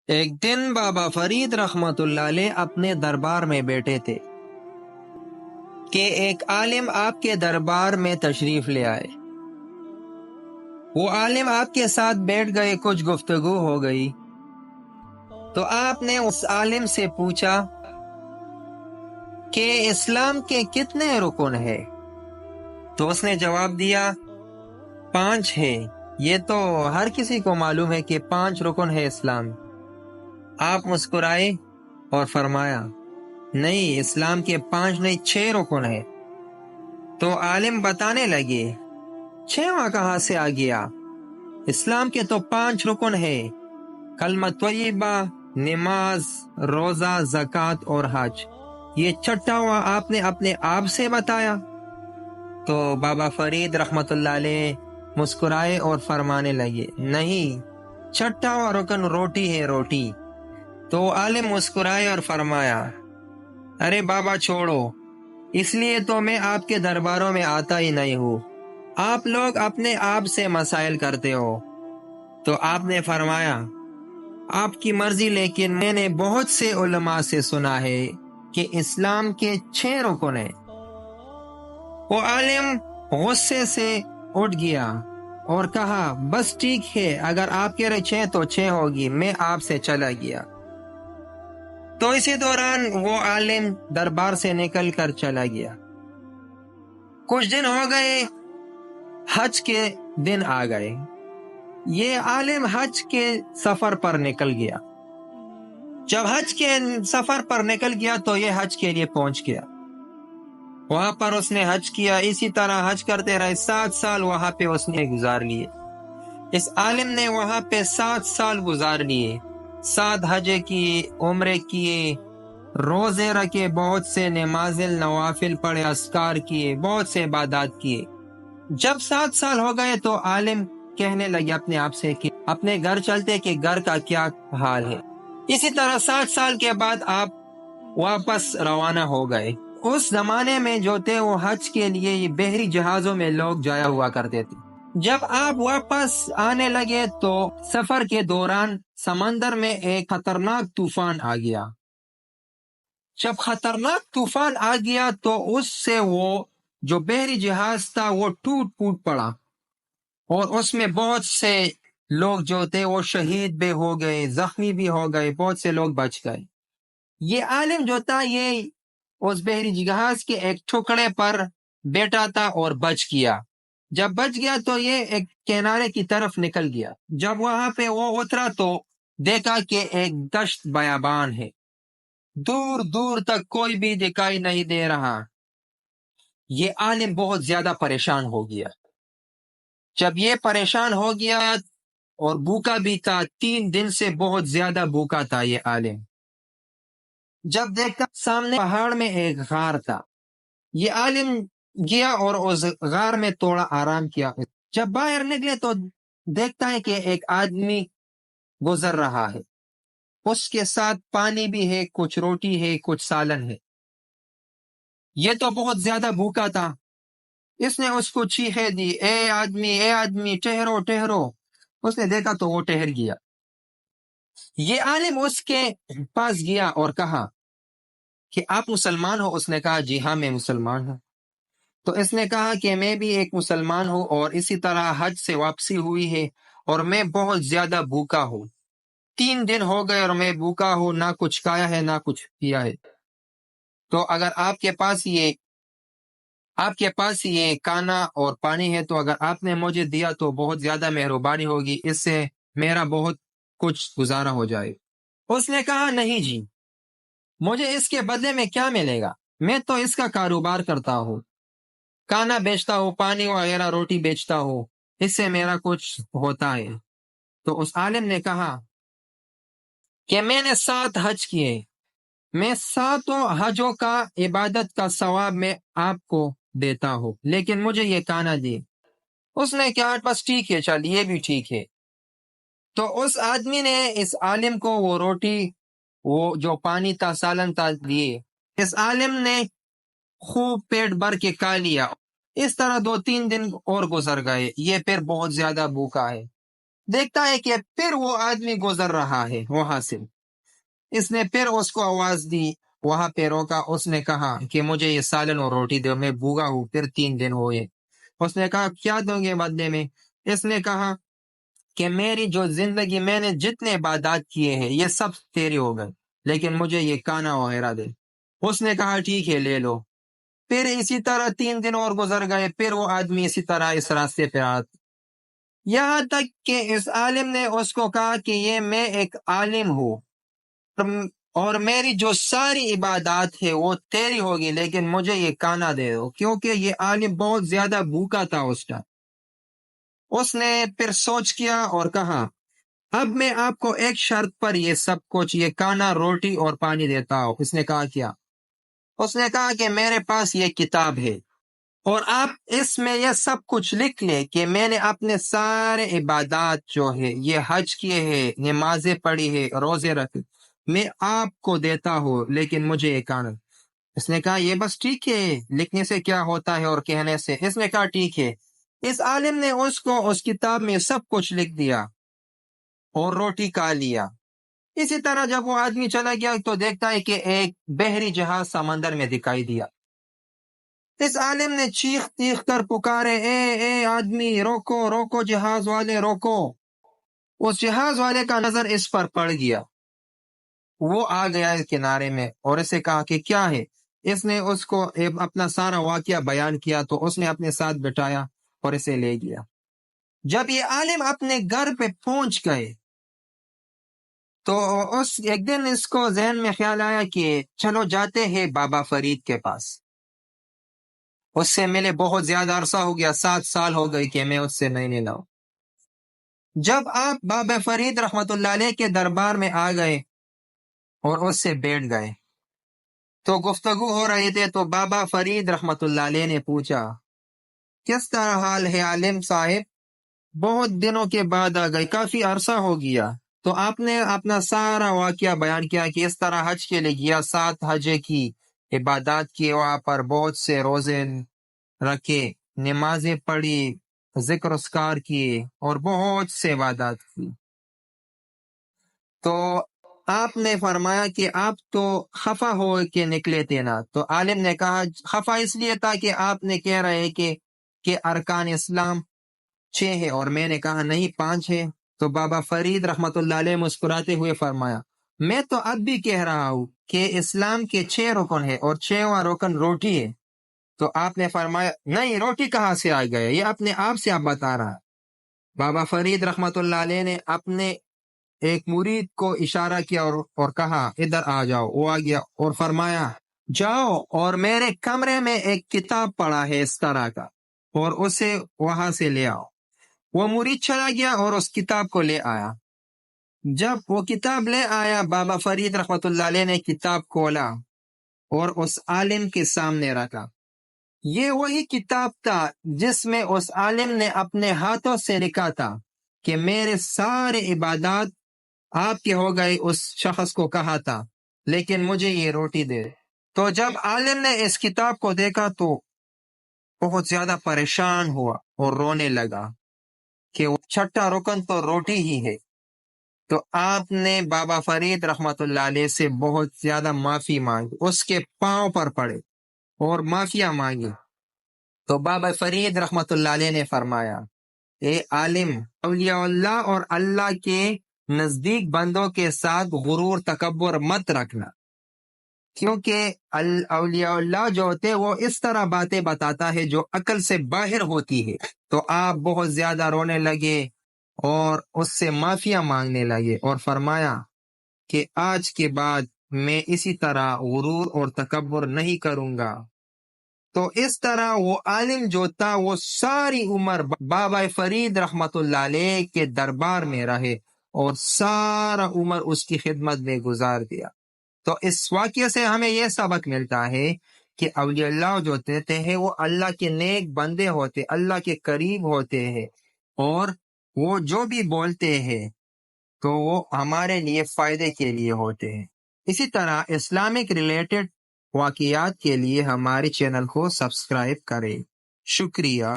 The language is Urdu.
ایک دن بابا فرید رحمت اللہ علیہ اپنے دربار میں بیٹھے تھے کہ ایک عالم آپ کے دربار میں تشریف لے آئے۔ وہ عالم آپ کے ساتھ بیٹھ گئے، کچھ گفتگو ہو گئی تو آپ نے اس عالم سے پوچھا کہ اسلام کے کتنے رکن ہے؟ تو اس نے جواب دیا 5 ہے۔ یہ تو ہر کسی کو معلوم ہے کہ 5 رکن ہے اسلام۔ آپ مسکرائے اور فرمایا نہیں، اسلام کے 5 نہیں 6 رکن ہے۔ تو عالم بتانے لگے 6واں کہاں سے آ گیا؟ اسلام کے تو 5 رکن ہے، کلمہ طیبہ، نماز، روزہ، زکوٰۃ اور حج۔ یہ 6واں آپ نے اپنے آپ سے بتایا؟ تو بابا فرید رحمت اللہ علیہ مسکرائے اور فرمانے لگے نہیں، 6واں رکن روٹی ہے، روٹی۔ تو عالم مسکرائے اور فرمایا ارے بابا چھوڑو، اس لیے تو میں آپ کے درباروں میں آتا ہی نہیں ہوں، آپ لوگ اپنے آپ سے مسائل کرتے ہو۔ تو آپ نے فرمایا آپ کی مرضی، لیکن میں نے بہت سے علماء سے سنا ہے کہ اسلام کے 6 رکن ہیں۔ وہ عالم غصے سے اٹھ گیا اور کہا بس ٹھیک ہے، اگر آپ کہہ رہے 6 تو 6 ہوگی، میں آپ سے چلا گیا۔ تو اسی دوران وہ عالم دربار سے نکل کر چلا گیا۔ کچھ دن ہو گئے، حج کے دن آ گئے۔ یہ عالم حج کے سفر پر نکل گیا۔ جب حج کے سفر پر نکل گیا تو یہ حج کے لیے پہنچ گیا۔ وہاں پر اس نے حج کیا، اسی طرح حج کرتے رہے، 7 سال وہاں پہ اس نے گزار لیے۔ اس عالم نے وہاں پہ 7 سال گزار لیے، 7 حج کیے، عمرے کیے، روزے رکھے، بہت سے نمازل نوافل پڑھے، اذکار کیے، بہت سے عبادات کیے۔ جب 7 سال ہو گئے تو عالم کہنے لگے اپنے آپ سے کہ اپنے گھر چلتے کہ گھر کا کیا حال ہے۔ اسی طرح 7 سال کے بعد آپ واپس روانہ ہو گئے۔ اس زمانے میں جو تھے وہ حج کے لیے یہ بحری جہازوں میں لوگ جایا ہوا کرتے تھے۔ جب آپ واپس آنے لگے تو سفر کے دوران سمندر میں ایک خطرناک طوفان آ گیا۔ جب خطرناک طوفان آ گیا تو اس سے وہ جو بحری جہاز تھا وہ ٹوٹ پڑا، اور اس میں بہت سے لوگ جو تھے وہ شہید بھی ہو گئے، زخمی بھی ہو گئے، بہت سے لوگ بچ گئے۔ یہ عالم جو تھا یہ اس بحری جہاز کے ایک ٹکڑے پر بیٹھا تھا اور بچ گیا۔ جب بچ گیا تو یہ ایک کنارے کی طرف نکل گیا۔ جب وہاں پہ وہ اترا تو دیکھا کہ ایک دشت بیابان ہے، دور دور تک کوئی بھی دکھائی نہیں دے رہا۔ یہ عالم بہت زیادہ پریشان ہو گیا۔ جب یہ پریشان ہو گیا اور بھوکا بھی تھا، 3 دن سے بہت زیادہ بھوکا تھا یہ عالم۔ جب دیکھا سامنے پہاڑ میں ایک غار تھا، یہ عالم گیا اور اس غار میں تھوڑا آرام کیا۔ جب باہر نکلے تو دیکھتا ہے کہ ایک آدمی گزر رہا ہے، اس کے ساتھ پانی بھی ہے، کچھ روٹی ہے، کچھ سالن ہے۔ یہ تو بہت زیادہ بھوکا تھا، اس نے اس کو چیخیں دی اے آدمی ٹھہرو ٹھہرو۔ اس نے دیکھا تو وہ ٹھہر گیا۔ یہ عالم اس کے پاس گیا اور کہا کہ آپ مسلمان ہو؟ اس نے کہا جی ہاں میں مسلمان ہوں۔ تو اس نے کہا کہ میں بھی ایک مسلمان ہوں، اور اسی طرح حج سے واپسی ہوئی ہے، اور میں بہت زیادہ بھوکا ہوں، 3 دن ہو گئے اور میں بھوکا ہوں، نہ کچھ کھایا ہے نہ کچھ پیا ہے۔ تو اگر آپ کے پاس یہ کھانا اور پانی ہے تو اگر آپ نے مجھے دیا تو بہت زیادہ مہربانی ہوگی، اس سے میرا بہت کچھ گزارا ہو جائے۔ اس نے کہا نہیں جی، مجھے اس کے بدلے میں کیا ملے گا؟ میں تو اس کا کاروبار کرتا ہوں، کھانا بیچتا ہوں، پانی وغیرہ روٹی بیچتا ہوں، اس سے میرا کچھ ہوتا ہے۔ تو اس عالم نے کہا کہ میں نے 7 حج کیے، میں 7 حجوں کا عبادت کا ثواب میں آپ کو دیتا ہوں، لیکن مجھے یہ کھانا دی۔ اس نے کہا بس ٹھیک ہے، چل یہ بھی ٹھیک ہے۔ تو اس آدمی نے اس عالم کو وہ روٹی، وہ جو پانی تھا، سالن تھا دیے۔ اس عالم نے خوب پیٹ بھر کے کھا لیا۔ اس طرح 2-3 دن اور گزر گئے، یہ پھر بہت زیادہ بھوکا ہے۔ دیکھتا ہے کہ پھر وہ آدمی گزر رہا ہے وہاں سے۔ اس نے پھر اس کو آواز دی، وہاں پہ روکا۔ اس نے کہا کہ مجھے یہ سالن اور روٹی دو، میں بھوکا ہوں، پھر 3 دن ہوئے۔ اس نے کہا کیا دوں گے بدلے میں؟ اس نے کہا کہ میری جو زندگی میں نے جتنے عبادات کیے ہیں یہ سب تیری ہو گئے، لیکن مجھے یہ کانا وغیرہ دے۔ اس نے کہا ٹھیک ہے لے لو۔ پھر اسی طرح 3 دن اور گزر گئے، پھر وہ آدمی اسی طرح اس راستے پہ آیا، یہاں تک کہ اس عالم نے اس کو کہا کہ یہ میں ایک عالم ہوں اور میری جو ساری عبادات ہے وہ تیری ہوگی، لیکن مجھے یہ کانا دے دو، کیونکہ یہ عالم بہت زیادہ بھوکا تھا اس کا۔ اس نے پھر سوچ کیا اور کہا اب میں آپ کو ایک شرط پر یہ سب کچھ، یہ کانا، روٹی اور پانی دیتا ہوں۔ اس نے کہا کیا؟ اس نے کہا کہ میرے پاس یہ کتاب ہے اور آپ اس میں یہ سب کچھ لکھ لیں کہ میں نے اپنے سارے عبادات جو ہے، یہ حج کیے ہیں، نمازیں پڑھی ہے، روزے رکھے، میں آپ کو دیتا ہوں، لیکن مجھے یہ کانا۔ اس نے کہا یہ بس ٹھیک ہے، لکھنے سے کیا ہوتا ہے اور کہنے سے؟ اس نے کہا ٹھیک ہے۔ اس عالم نے اس کو اس کتاب میں سب کچھ لکھ دیا اور روٹی کھا لیا۔ اسی طرح جب وہ آدمی چلا گیا تو دیکھتا ہے کہ ایک بحری جہاز سمندر میں دکھائی دیا۔ اس عالم نے چیخ چیخ کر پکارے اے آدمی، روکو روکو، جہاز والے روکو۔ اس جہاز والے کا نظر اس پر پڑ گیا، وہ آ گیا کنارے میں اور اسے کہا کہ کیا ہے؟ اس نے اس کو اپنا سارا واقعہ بیان کیا تو اس نے اپنے ساتھ بٹھایا اور اسے لے گیا۔ جب یہ عالم اپنے گھر پہ پہنچ گئے تو ایک دن اس کو ذہن میں خیال آیا کہ چلو جاتے ہیں بابا فرید کے پاس، اس سے ملے، بہت زیادہ عرصہ ہو گیا، 7 سال ہو گئے کہ میں اس سے نہیں ملا ہوں۔ جب آپ بابا فرید رحمت اللہ علیہ کے دربار میں آ گئے اور اس سے بیٹھ گئے تو گفتگو ہو رہی تھے، تو بابا فرید رحمت اللہ علیہ نے پوچھا کس طرح حال ہے عالم صاحب؟ بہت دنوں کے بعد آ گئے، کافی عرصہ ہو گیا۔ تو آپ نے اپنا سارا واقعہ بیان کیا کہ اس طرح حج کے لیے گیا، 7 حج کی عبادات کی، وہاں پر بہت سے روزے رکھے، نمازیں پڑھی، ذکر اسکار کیے اور بہت سے عبادات کی۔ تو آپ نے فرمایا کہ آپ تو خفا ہو کے نکلے تھے نا؟ تو عالم نے کہا خفا اس لیے تھا کہ آپ نے کہہ رہے کہ ارکان اسلام 6 ہے، اور میں نے کہا نہیں 5 ہے۔ تو بابا فرید رحمت اللہ علیہ مسکراتے ہوئے فرمایا میں تو اب بھی کہہ رہا ہوں کہ اسلام کے 6 رکن ہے اور 6واں رکن روٹی ہے۔ تو آپ نے فرمایا نہیں، روٹی کہاں سے آ گیا؟ یہ اپنے آپ سے آپ بتا رہا ہے۔ بابا فرید رحمت اللہ علیہ نے اپنے ایک مرید کو اشارہ کیا اور کہا ادھر آ جاؤ۔ وہ آ گیا اور فرمایا جاؤ اور میرے کمرے میں ایک کتاب پڑا ہے اس طرح کا، اور اسے وہاں سے لے آؤ۔ وہ مرید چلا گیا اور اس کتاب کو لے آیا۔ جب وہ کتاب لے آیا، بابا فرید رحمت اللہ علیہ نے کتاب کھولا اور اس عالم کے سامنے رکھا۔ یہ وہی کتاب تھا جس میں اس عالم نے اپنے ہاتھوں سے لکھا تھا کہ میرے سارے عبادات آپ کے ہو گئے، اس شخص کو کہا تھا، لیکن مجھے یہ روٹی دے۔ تو جب عالم نے اس کتاب کو دیکھا تو بہت زیادہ پریشان ہوا اور رونے لگا کہ وہ 6واں رکن تو روٹی ہی ہے۔ تو آپ نے بابا فرید رحمت اللہ علیہ سے بہت زیادہ معافی مانگی، اس کے پاؤں پر پڑے اور معافیاں مانگی۔ تو بابا فرید رحمت اللہ علیہ نے فرمایا اے عالم، اولیاء اللہ اور اللہ کے نزدیک بندوں کے ساتھ غرور تکبر مت رکھنا، کیونکہ اولیاء اللہ جو ہوتے وہ اس طرح باتیں بتاتا ہے جو عقل سے باہر ہوتی ہے۔ تو آپ بہت زیادہ رونے لگے اور اس سے معافیاں مانگنے لگے اور فرمایا کہ آج کے بعد میں اسی طرح غرور اور تکبر نہیں کروں گا۔ تو اس طرح وہ عالم جو تھا وہ ساری عمر بابا فرید رحمت اللہ علیہ کے دربار میں رہے اور سارا عمر اس کی خدمت میں گزار دیا۔ تو اس واقعے سے ہمیں یہ سبق ملتا ہے کہ اولیاء اللہ جو ہوتے ہیں وہ اللہ کے نیک بندے ہوتے، اللہ کے قریب ہوتے ہیں، اور وہ جو بھی بولتے ہیں تو وہ ہمارے لیے فائدے کے لیے ہوتے ہیں۔ اسی طرح اسلامک ریلیٹڈ واقعات کے لیے ہمارے چینل کو سبسکرائب کریں۔ شکریہ۔